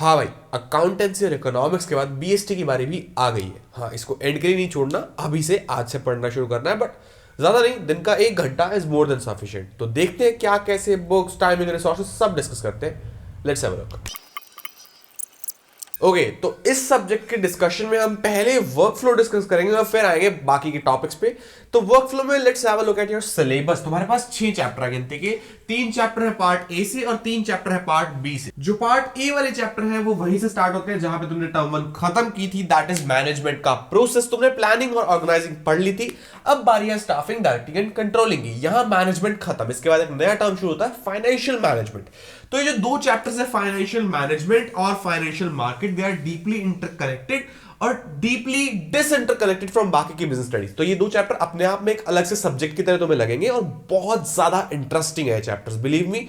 हाँ भाई, अकाउंटेंसी और इकोनॉमिक्स के बाद बीएसटी की बारी भी आ गई है। हाँ, इसको एंड के लिए नहीं छोड़ना, अभी से आज से पढ़ना शुरू करना है, बट ज्यादा नहीं, दिन का 1 घंटा इज मोर देन सफिशिएंट। तो देखते हैं क्या, कैसे, बुक्स, टाइमिंग, रिसोर्सेज सब डिस्कस करते हैं। Let's have a look. Okay, तो इस सब्जेक्ट के डिस्कशन में हम पहले वर्क फ्लो डिस्कस करेंगे और फिर आएंगे बाकी के टॉपिक्स पे। तो वर्क फ्लो में let's have a look at your syllabus. तुम्हारे पास 6 चैप्टर है गिनती के, 3 चैप्टर है पार्ट ए से और 3 चैप्टर है पार्ट बी से। जो पार्ट ए वाले चैप्टर है वो वहीं से स्टार्ट होते हैं जहां पे तुमने टर्म 1 खत्म की थी, दैट इज मैनेजमेंट का प्रोसेस। तुमने प्लानिंग और ऑर्गेनाइजिंग पढ़ ली थी, अब बारी है स्टाफिंग, डायरेक्टिंग एंड कंट्रोलिंग की। यहां मैनेजमेंट खत्म, इसके बाद एक नया टर्म शुरू होता है, फाइनेंशियल मैनेजमेंट। तो ये जो 2 चैप्टर्स है, फाइनेंशियल मैनेजमेंट और financial market, they are deeply interconnected और डीपली डिसइंटरकनेक्टेड फ्रॉम बाकी की बिजनेस स्टडीज। तो ये 2 चैप्टर अपने आप में एक अलग से सब्जेक्ट की तरह तुम्हें लगेंगे और बहुत ज्यादा इंटरेस्टिंग है चैप्टर्स, बिलीव मी।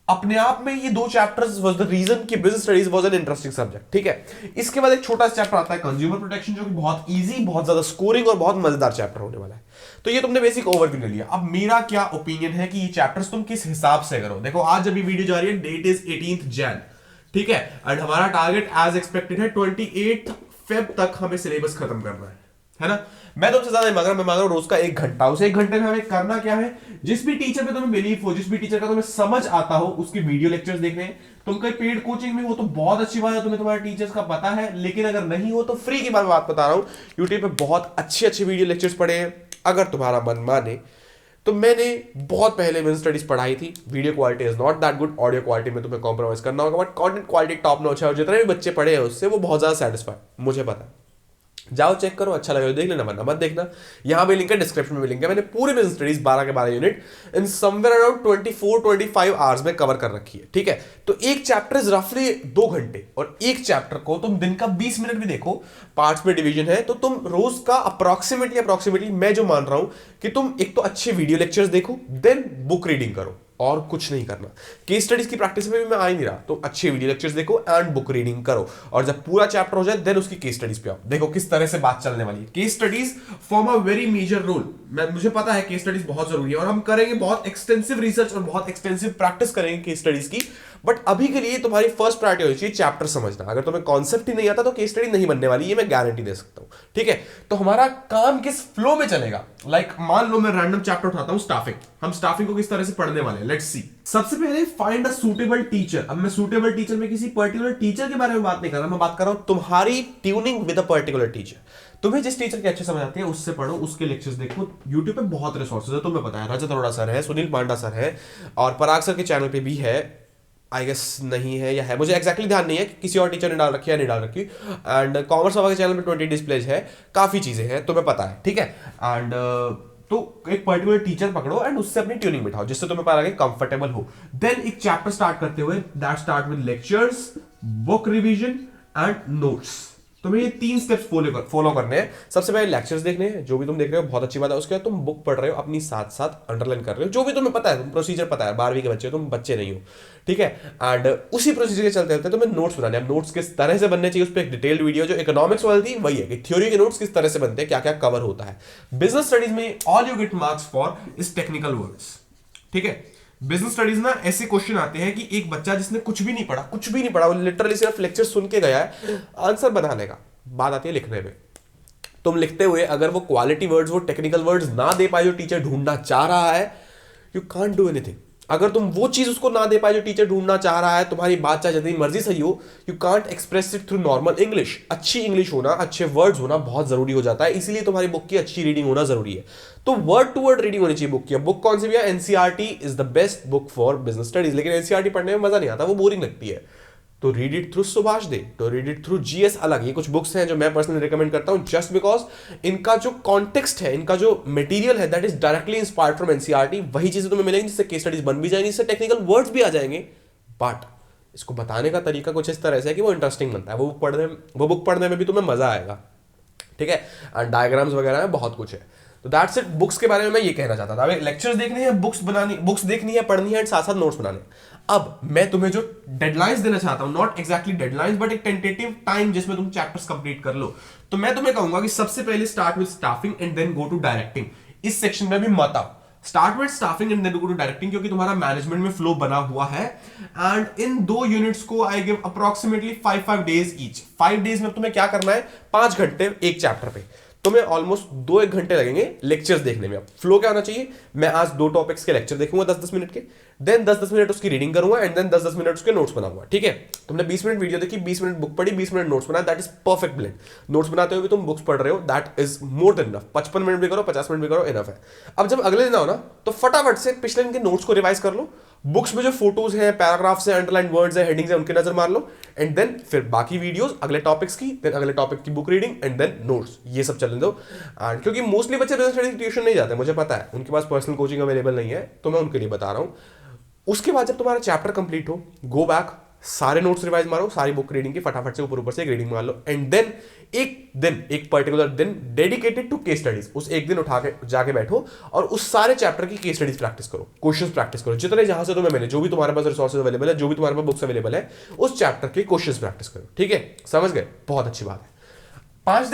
अपने आप में ये 2 चैप्टर्स वाज द रीजन कि business studies was an interesting subject. ठीक है, इसके बाद एक छोटा सा चैप्टर आता है कंज्यूमर प्रोटेक्शन, जो कि बहुत इजी, बहुत ज्यादा स्कोरिंग और बहुत मजेदार चैप्टर होने वाला है। तो ये तुमने बेसिक ओवरव्यू ले लिया। अब मेरा क्या ओपिनियन है कि ये चैप्टर्स तुम किस हिसाब से करो। देखो, आज अभी वीडियो जा रही है, डेट इज 18th Jan, ठीक है, एंड हमारा टारगेट एज एक्सपेक्टेड है 28 Feb तक हमें सिलेबस खत्म करना है ना। मैं तुमसे ज्यादा नहीं मांग रहा, मैं मांग रहा हूं रोज का 1 घंटा। उस 1 घंटे में हमें करना क्या है, जिस भी टीचर पे तुम्हें बिलीव हो, जिस भी टीचर का तुम्हें समझ आता हो, उसके वीडियो लेक्चर्स देखने हैं। तुम कहीं पेड कोचिंग में हो तो बहुत अच्छी बात है, तुम्हें तुम्हारे टीचर्स का पता है, लेकिन अगर नहीं हो तो फ्री की बात बता रहा हूं, यूट्यूब पे बहुत अच्छे अच्छे वीडियो लेक्चर्स पढ़े हैं। अगर तुम्हारा मन माने तो मैंने बहुत पहले बिजनेस स्टडीज पढ़ाई थी। Video quality is not that good, audio quality में तुम्हें कॉम्प्रोमाइज करना होगा, but content quality top notch है और जितने भी बच्चे पढ़े हैं उससे वो बहुत ज्यादा सेटिस्फाइड, मुझे पता है। जाओ चेक करो, अच्छा लगे तो देख लेना, वरना मत देखना। यहां भी लिंक है, डिस्क्रिप्शन में भी लिंक है। मैंने पूरे बिजनेस स्टडीज 12 के 12 unit in somewhere around 24-25 hours में कवर कर रखी है। ठीक है, तो एक चैप्टर इज रफली 2 घंटे, और एक चैप्टर को तुम दिन का 20 मिनट भी देखो, पार्ट्स में डिवीजन है, तो तुम रोज का अप्रोक्सीमेटली मैं जो मान रहा हूं कि तुम एक तो अच्छे वीडियो लेक्चर्स देखो, देन बुक रीडिंग करो, और कुछ नहीं करना। केस स्टडीज की प्रैक्टिस में भी मैं आ ही नहीं रहा, तो अच्छे वीडियो लेक्चर्स देखो एंड बुक रीडिंग करो, और जब पूरा चैप्टर हो जाए देन उसकी केस स्टडीज पे आओ। देखो किस तरह से बात चलने वाली है। Case studies form a very major role. मुझे पता है केस स्टडीज बहुत जरूरी है, और हम करेंगे बहुत एक्सटेंसिव रिसर्च और बहुत एक्सटेंसिव प्रैक्टिस करेंगे केस स्टडीज की। बट अभी के लिए तुम्हारी फर्स्ट प्रायोरिटी होनी चाहिए चैप्टर समझना। अगर तुम्हें कॉन्सेप्ट ही नहीं आता तो केस स्टडी नहीं बनने वाली, ये मैं गारंटी दे सकता हूं। ठीक है, तो हमारा काम किस फ्लो में चलेगा। लाइक मान लो मैं रैंडम चैप्टर उठाता हूं, स्टाफिंग। हम स्टाफिंग को किस तरह से पढ़ने वाले हैं, लेट्स सी। सबसे पहले फाइंड अ सूटेबल टीचर। अब मैं सूटेबल टीचर में किसी पर्टिकुलर टीचर के बारे में बात नहीं कर रहा, मैं बात कर रहा हूं तुम्हारी tuning with a particular teacher. तुम्हें जिस टीचर के अच्छे समझ आती है उससे पढ़ो, उसके लेक्चर्स देखो। यूट्यूब पे बहुत रिसोर्सेज है, तुम्हें पता है, रजत अरोड़ा सर है, सुनील पांडा सर है, और पराग सर के चैनल पे भी है, आई गेस नहीं है या है, मुझे एक्जैक्टली ध्यान नहीं है कि किसी और टीचर ने डाल रखी है या नहीं डाल रखी। एंड कॉमर्स बाबा के चैनल पे 20 डिस्प्लेज है, काफी चीजें हैं, तुम्हें पता है। ठीक है, एंड तो एक पर्टिकुलर टीचर पकड़ो एंड उससे अपनी ट्यूनिंग बिठाओ, जिससे तुम्हें पता लगे, कंफर्टेबल हो। देन एक चैप्टर स्टार्ट करते हुए, that start with lectures, book revision and notes. तुम्हें ये 3 स्टेप्स फॉलो करने हैं। सबसे पहले लेक्चर्स देखने हैं, जो भी तुम देख रहे हो बहुत अच्छी बात है। उसके बाद तुम बुक पढ़ रहे हो, अपनी साथ साथ अंडरलाइन कर रहे हो, जो भी तुम्हें पता है, तुम प्रोसीजर पता है, 12वीं के बच्चे हो, तुम बच्चे नहीं हो। ठीक है, एंड उसी प्रोसीजर के चलते चलते तुम्हें नोट्स बनाने हैं। अब नोट्स किस तरह से बनने चाहिए, उस पर एक डिटेल्ड वीडियो जो इकोनॉमिक्स वाली थी वही है कि थ्योरी के नोट्स किस तरह से बनते हैं, क्या क्या कवर होता है। बिजनेस स्टडीज में all you get marks for is technical words. ठीक है, बिजनेस स्टडीज ना ऐसे क्वेश्चन आते हैं कि एक बच्चा जिसने कुछ भी नहीं पढ़ा, वो लिटरली सिर्फ लेक्चर सुन के गया है, आंसर बना लेगा। बात आती है लिखने में। तुम लिखते हुए अगर वो क्वालिटी वर्ड्स, वो टेक्निकल वर्ड्स ना दे पाए जो टीचर ढूंढना चाह रहा है, यू कांट डू एनीथिंग। अगर तुम वो चीज उसको ना दे पाए जो टीचर ढूंढना चाह रहा है, तुम्हारी बात चाहे जितनी मर्जी सही हो, you can't express it through normal English. अच्छी इंग्लिश होना, अच्छे वर्ड्स होना बहुत जरूरी हो जाता है, इसीलिए तुम्हारी बुक की अच्छी रीडिंग होना जरूरी है। तो वर्ड टू वर्ड रीडिंग होनी चाहिए बुक की। बुक कौन सी भी है, NCERT is the best book for business studies. लेकिन एनसीईआरटी पढ़ने में मजा नहीं आता, वो बोरिंग लगती है। तो रीड इट थ्रू सुभाष दे, तो रीड इट थ्रू जीएस अलग। ये कुछ बुक्स हैं जो मैं पर्सनली रिकमेंड करता हूं, जस्ट बिकॉज इनका जो कॉन्टेक्स्ट है, इनका जो मटेरियल है, that is directly inspired from NCERT. वही चीजें तुम्हें मिलेंगी जिससे केस स्टडीज बन भी जाएंगी, जिससे टेक्निकल वर्ड्स भी आ जाएंगे। बट इसको बताने का तरीका कुछ इस तरह से है कि वो इंटरेस्टिंग बनता है। वो बुक पढ़ने में भी तुम्हें मजा आएगा। ठीक है, एंड डायग्राम्स वगैरह है, बहुत कुछ है। तो दैट्स इट। बुक्स के बारे में मैं ये कहना चाहता था। अभी लेक्चर्स देखने हैं, बुक्स देखनी है, पढ़नी है, साथ साथ नोट्स बनाने। अब मैं तुम्हें जो डेडलाइंस देना चाहता हूं, नॉट एक्जैक्टली डेडलाइंस बट एक टेंटेटिव टाइम जिसमें तुम चैप्टर्स कंप्लीट कर लो। तो मैं तुम्हें कहूंगा कि सबसे पहले start with staffing and then go to directing. इस सेक्शन में भी मत आओ, start with staffing and then go to directing, क्योंकि तुम्हारा मैनेजमेंट में फ्लो बना हुआ है। एंड इन 2 यूनिट्स को I give approximately 5 days each. 5 days में तुम्हें क्या करना है, 5 घंटे एक चैप्टर पे, तुम्हें ऑलमोस्ट 2-1 घंटे लगेंगे लेक्चर्स देखने में। अब फ्लो क्या होना चाहिए, मैं आज 2 टॉपिक्स के लेक्चर देखूंगा 10-10 मिनट के, देन 10-10 मिनट उसकी रीडिंग करूंगा एंड देन 10-10 मिनट उसके नोट्स बनाऊंगा। ठीक है, तुमने 20 मिनट वीडियो देखी, 20 मिनट बुक पढ़ी, 20 मिनट नोट्स बनाया, that is perfect blend. Notes बनाते हुए भी तुम बुक्स पढ़ रहे हो, that is more than enough. 55 minute भी करो, 50 मिनट भी करो, इनफ है। अब जब अगले दिन आओ ना, तो फटाफट से पिछले दिन के नोट्स को रिवाइज कर लो, बुक्स में जो फोटोज हैं, पैराग्राफ्स हैं, अंडरलाइन वर्ड्स हैं, हेडिंग्स हैं, उनकी नजर मार लो, एंड देन फिर बाकी वीडियोस अगले टॉपिक्स की, देन अगले टॉपिक की book reading and then notes, ये सब चलने दो। एंड क्योंकि मोस्टली बच्चे बिजनेस स्टडीज ट्यूशन नहीं जाते, मुझे पता है, उनके पास पर्सनल कोचिंग अवेलेबल नहीं है, तो मैं उनके लिए बता रहा हूं। उसके बाद जब तुम्हारा चैप्टर कंप्लीट हो, गो बैक, सारे नोट्स रिवाइज मारो, सारी बुक रीडिंग की फटाफट से ऊपर से एक रीडिंग मार लो, एंड देन एक पर्टिकुलर दिन डेडिकेटेड टू केस स्टडीज, उस एक दिन उठा के जाके बैठो और उस सारे चैप्टर की केस स्टडीज प्रैक्टिस करो, क्वेश्चंस प्रैक्टिस करो, जितने जहां से तुम्हें मिले, जो भी तुम्हारे पास रिसोर्सेज अवेलेबल है, जो भी तुम्हारे पास बुक्स अवेलेबल है, उस चैप्टर के क्वेश्चंस प्रैक्टिस करो। ठीक है, समझ गए, बहुत अच्छी बात है। 5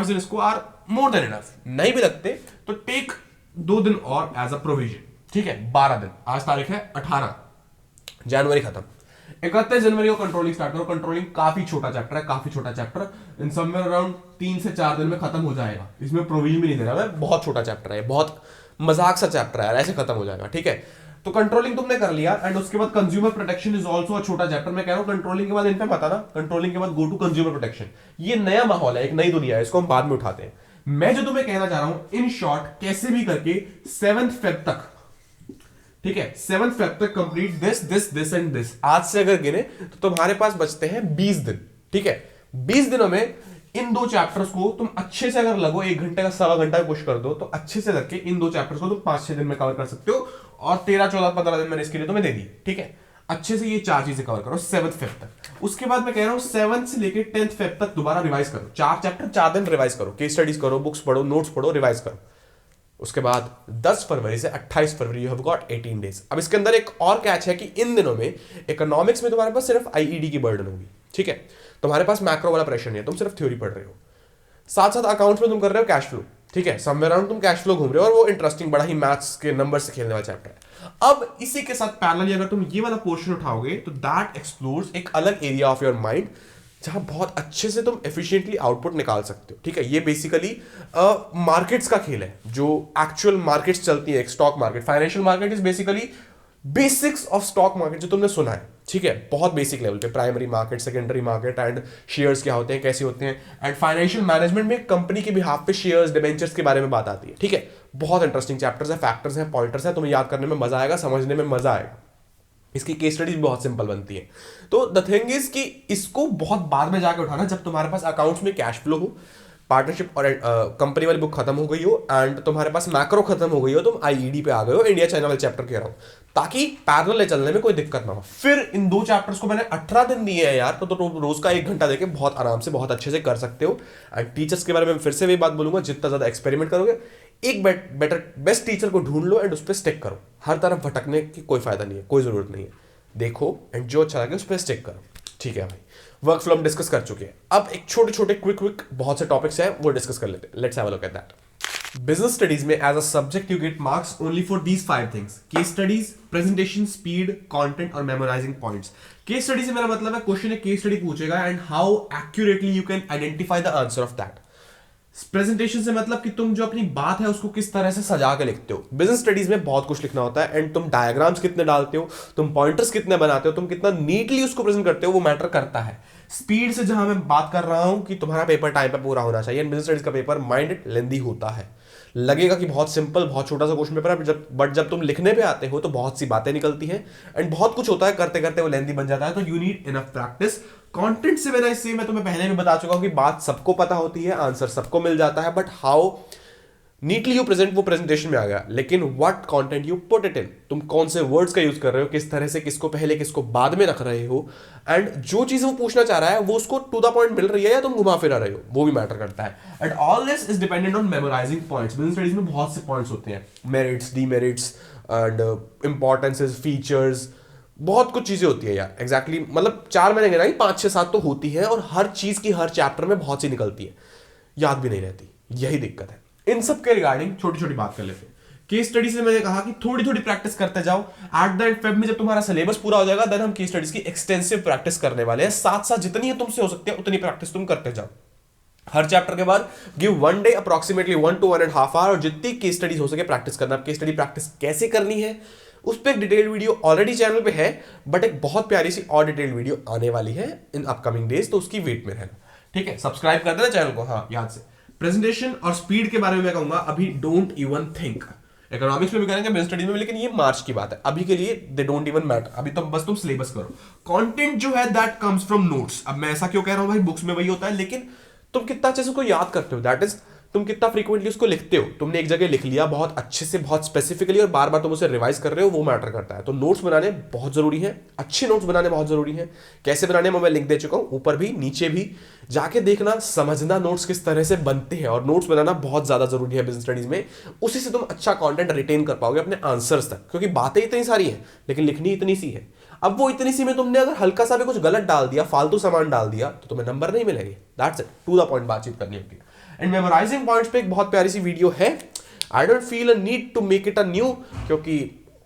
दिन इसको आर मोर देन इनफ। नहीं भी लगते तो टेक 2 दिन और एज अ प्रोविजन। ठीक है, 12 दिन, आज तारीख है 18 जनवरी, खत्म। 31 जनवरी को कंट्रोलिंग स्टार्ट करो। कंट्रोलिंग काफी छोटा चैप्टर है, काफी छोटा चैप्टर, इन समवेयर अराउंड 3 से 4 दिन में खत्म हो जाएगा। इसमें प्रोविजन भी नहीं दे रहा मैं, बहुत छोटा चैप्टर है, बहुत मजाक सा चैप्टर है, ऐसे खत्म हो जाएगा। ठीक है, तो कंट्रोलिंग तुमने कर लिया, एंड उसके बाद consumer protection is also a छोटा चैप्टर। मैं कह रहा हूं कंट्रोलिंग के बाद इन पे मत आना, कंट्रोलिंग के बाद गो टू कंज्यूमर प्रोटेक्शन। ये नया माहौल है, एक नई दुनिया है, इसको हम बाद में उठाते हैं। मैं जो तुम्हें कहना चाह रहा हूं, इन शॉर्ट, कैसे भी करके 7 फेब तक, ठीक है, 7 फेब तक कंप्लीट दिस एंड दिस। आज से अगर गिने तो तुम्हारे पास बचते हैं 20 दिन। ठीक है, 20 दिनों में इन 2 चैप्टर्स को तुम अच्छे से अगर लगो, 1 घंटे का, सवा घंटा पुश कर दो, तो अच्छे से करके इन 2 चैप्टर्स को तुम 5-6 दिन में कवर कर सकते हो। और 13, 14, 15 दिन मैंने इसके लिए तुम्हें दे दी। ठीक है, अच्छे से ये 4 चीजें कवर करो 7 फेब तक। उसके बाद मैं कह रहा हूं 7 से लेके 10 फेब तक दोबारा रिवाइज करो, 4 चैप्टर 4 दिन रिवाइज करो, केस स्टडीज करो, बुक्स पढ़ो, नोट्स पढ़ो, रिवाइज करो। उसके बाद 10 फरवरी से 28 फरवरी यू हैव गॉट 18 डेज। अब इसके अंदर एक और कैच है कि इन दिनों में इकोनॉमिक्स में तुम्हारे पास सिर्फ आईईडी की बर्डन होगी। ठीक है, तुम्हारे पास मैक्रो वाला प्रेशर नहीं है, तुम सिर्फ थ्योरी पढ़ रहे हो। साथ साथ अकाउंट्स में तुम कर रहे हो कैश फ्लो। ठीक है, समवेयर अराउंड तुम कैश फ्लो घूम रहे हो, और वो इंटरेस्टिंग, बड़ा ही मैथ्स के नंबर से खेलने वाला चैप्टर है। अब इसी के साथ पैरेलली अगर तुम ये वाला पोर्शन उठाओगे, तो दैट एक्सप्लोर्स एक अलग एरिया ऑफ योर माइंड, जहां बहुत अच्छे से तुम एफिशिएंटली आउटपुट निकाल सकते हो। ठीक है, ये बेसिकली मार्केट्स का खेल है, जो एक्चुअल मार्केट्स चलती है। एक stock market, financial market is basically basics of stock market, जो तुमने सुना है। ठीक है, बहुत बेसिक लेवल पे, primary market, secondary market, and shares क्या होते हैं, कैसे होते हैं, एंड फाइनेंशियल मैनेजमेंट में कंपनी के बिहाफ पे शेयर्स, डिबेंचर्स के बारे में बात आती है। ठीक है, बहुत इंटरेस्टिंग चैप्टर्स है, फैक्टर्स हैं, पॉइंटर्स हैं, तुम्हें याद करने में मजा आएगा, समझने में मजा आएगा। इसकी केस स्टडीज भी बहुत सिंपल बनती है। तो द थिंग इज कि इसको बहुत बाद में जाके उठाना, जब तुम्हारे पास अकाउंट्स में कैश फ्लो हो, पार्टनरशिप और कंपनी वाली बुक खत्म हो गई हो, एंड तुम्हारे पास मैक्रो खत्म हो गई हो, तुम आईईडी पे आ गए हो, इंडिया चाइना वाले चैप्टर कह रहा हूं, ताकि पैरेलल चलने में कोई दिक्कत ना हो। फिर इन 2 चैप्टर्स को मैंने 18 दिन दिए हैं यार, तो रोज का 1 घंटा देके बहुत आराम से, बहुत अच्छे से कर सकते हो। एंड टीचर्स के बारे में फिर से वही बात बोलूंगा, जितना ज्यादा एक्सपेरिमेंट करोगे, एक बेस्ट टीचर को ढूंढ लो एंड उस पर स्टिक करो। हर तरफ भटकने की कोई फायदा नहीं है, कोई जरूरत नहीं है। देखो एंड जो अच्छा लगे उस पर स्टिक करो। ठीक है भाई, वर्क फ्लो हम डिस्कस कर चुके हैं। अब एक छोटे छोटे क्विक बहुत से टॉपिक्स हैं, वो डिस्कस कर लेते हैं। Let's have a look at that. Business studies में as a subject you get marks only for these 5 things: case studies, presentation, speed, content और मेमोराइजिंग पॉइंट्स। केस स्टडी से मेरा मतलब है क्वेश्चन एक केस स्टडी पूछेगा and how accurately you can identify the answer of that. Presentation से मतलब कि तुम जो अपनी बात है उसको किस तरह से सजा के लिखते हो। बिजनेस स्टडीज में बहुत कुछ लिखना होता है, एंड तुम डायग्राम्स कितने डालते हो, तुम पॉइंटर्स कितने बनाते हो, तुम कितना नीटली उसको प्रेजेंट करते हो, वो मैटर करता है। स्पीड से जहां मैं बात कर रहा हूं कि तुम्हारा पेपर टाइम पे पूरा होना चाहिए। बिजनेस स्टडीज का पेपर माइंडेड लेंदी होता है, लगेगा कि बहुत सिंपल, बहुत छोटा सा क्वेश्चन पेपर है, बट जब तुम लिखने पे आते हो तो बहुत सी बातें निकलती हैं, एंड बहुत कुछ होता है, करते करते वो लेंदी बन जाता है। तो you need enough practice. Content से मेरा इससे मैं तुम्हें पहले भी बता चुका हूं कि बात सबको पता होती है, आंसर सबको मिल जाता है, but how neatly you present वो प्रेजेंटेशन में आ गया। लेकिन what content you put it in, तुम कौन से वर्ड्स का यूज कर रहे हो, किस तरह से किसको पहले किसको बाद में रख रहे हो, एंड जो चीज वो पूछना चाह रहा है वो उसको टू द पॉइंट मिल रही है या तुम घुमा फिरा रहे हो, वो भी मैटर करता है। And all this is dependent on memorising points. Business studies में बहुत से पॉइंट्स होते हैं, merits, demerits and importances, features, बहुत कुछ चीजें होती है यार। एग्जैक्टली मतलब 4 मैंने गिनाई, 5, 6, 7 तो होती है, और हर चीज की हर चैप्टर में बहुत सी निकलती है, याद भी नहीं रहती, यही दिक्कत है। इन सब के रिगार्डिंग छोटी छोटी बात कर लेते हैं केस स्टडी से मैंने कहा कि थोड़ी थोड़ी प्रैक्टिस करते जाओ। एट द एंड फेब में जब तुम्हारा सिलेबस पूरा हो जाएगा देन हम केस स्टडीज की एक्सटेंसिव प्रैक्टिस करने वाले हैं। साथ साथ जितनी तुमसे हो सकती है उतनी प्रैक्टिस तुम करते जाओ। हर चैप्टर के बाद give 1 day approximately 1 to 1.5 hour, और जितनी केस स्टडीज हो सके प्रैक्टिस करना। केस स्टडी प्रैक्टिस कैसे करनी है उस पर एक डिटेल्ड वीडियो ऑलरेडी चैनल पे है, बट एक बहुत प्यारी सी और डिटेल्ड वीडियो आने वाली है इन अपकमिंग डेज, तो उसकी वेट में रहना। ठीक है, सब्सक्राइब कर देना चैनल को। हाँ याद से प्रेजेंटेशन और स्पीड के बारे में मैं कहूंगा अभी डोंट इवन थिंक। इकोनॉमिक्स में भी करेंगे, बिजनेस स्टडीज में भी, लेकिन ये मार्च की बात है। अभी के लिए दे डोंट इवन मैटर। अभी तो बस तुम सिलेबस करो। कंटेंट जो है दैट कम्स फ्रॉम नोट्स। अब मैं ऐसा क्यों कह रहा हूं भाई, बुक्स में वही होता है, लेकिन तुम कितना अच्छे से उसको याद करते हो, दैट इज तुम कितना फ्रीक्वेंटली उसको लिखते हो। तुमने एक जगह लिख लिया बहुत अच्छे से, बहुत स्पेसिफिकली, और बार बार तुम उसे रिवाइज कर रहे हो, वो मैटर करता है। तो नोट्स बनाने बहुत जरूरी है, अच्छे नोट्स बनाने बहुत जरूरी है। कैसे बनाने में मैं लिंक दे चुका हूं, ऊपर भी नीचे भी जाके देखना, समझना नोट्स किस तरह से बनते हैं। और नोट्स बनाना बहुत ज्यादा जरूरी है बिजनेस स्टडीज में। उसी से तुम अच्छा कंटेंट रिटेन कर पाओगे अपने आंसर्स तक, क्योंकि बातें इतनी सारी हैं लेकिन लिखनी इतनी सी है। अब वो इतनी सी में तुमने अगर हल्का सा भी कुछ गलत डाल दिया, फालतू सामान डाल दिया, तो तुम्हें नंबर नहीं मिलेंगे। That's it, to the point बातचीत करनी होती है। एंड मेमोराइजिंग पॉइंट्स पे एक बहुत प्यारी सी वीडियो है। I don't feel a need to make it a new, क्योंकि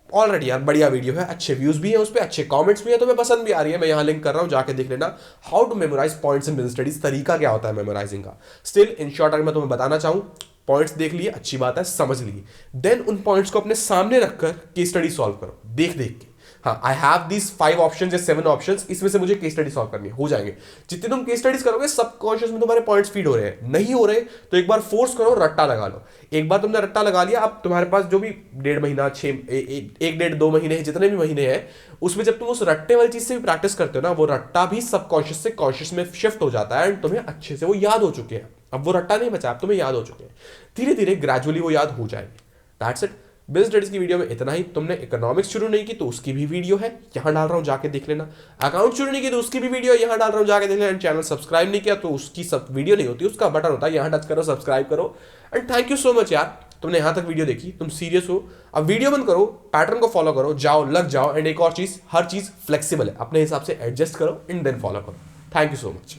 ऑलरेडी यार बढ़िया वीडियो है, अच्छे व्यूज भी है उस पर, अच्छे कमेंट्स भी है, तुम्हें पसंद भी आ रही है। मैं यहाँ लिंक कर रहा हूँ, जाके देख लेना। How to memorise points in business studies, तरीका क्या होता है मेमोराइजिंग का। स्टिल इन शॉर्ट अगर मैं तुम्हें बताना चाहूँ, पॉइंट्स देख लिए, अच्छी बात है, समझ लिए, देन उन पॉइंट्स को अपने सामने रखकर केस स्टडी सॉल्व करो, देख देख के। हाँ, आई हैव दीज 5 ऑप्शंस या 7 ऑप्शंस, इसमें से मुझे केस स्टडी सॉल्व करनी है, हो जाएंगे। जितने तुम केस स्टडीज करोगे सबकॉन्शियस में तुम्हारे पॉइंट्स फीड हो रहे हैं। नहीं हो रहे तो एक बार फोर्स करो, रट्टा लगा लो। एक बार तुमने रट्टा लगा लिया, अब तुम्हारे पास जो भी 1.5 महीना, 1.5-2 महीने, जितने भी महीने हैं, उसमें जब तुम उस रट्टे वाली चीज से भी प्रैक्टिस करते हो ना, वो रट्टा भी सबकॉन्शियस से कॉन्शियस में शिफ्ट हो जाता है एंड तुम्हें अच्छे से वो याद हो चुके हैं। अब वो रट्टा नहीं बचा, अब तुम्हें याद हो चुके हैं। धीरे धीरे ग्रेजुअली वो याद हो जाएंगे। That's it. बिजनेस स्टडीज की वीडियो में इतना ही। तुमने इकोनॉमिक्स शुरू नहीं की तो उसकी भी वीडियो है, यहां डाल रहा हूं, जाके देख लेना। अकाउंट शुरू नहीं की तो उसकी भी वीडियो यहां डाल रहा हूं, जाके देख लेना। एंड चैनल सब्सक्राइब नहीं किया तो उसकी सब वीडियो नहीं होती, उसका बटन होता है, यहां टच करो, सब्सक्राइब करो। And thank you so much यार, तुमने यहां तक वीडियो देखी, तुम सीरियस हो। अब वीडियो बंद करो, पैटर्न को फॉलो करो, जाओ, लग जाओ। एंड एक और चीज, हर चीज फ्लेक्सिबल है, अपने हिसाब से एडजस्ट करो एंड देन फॉलो करो। Thank you so much.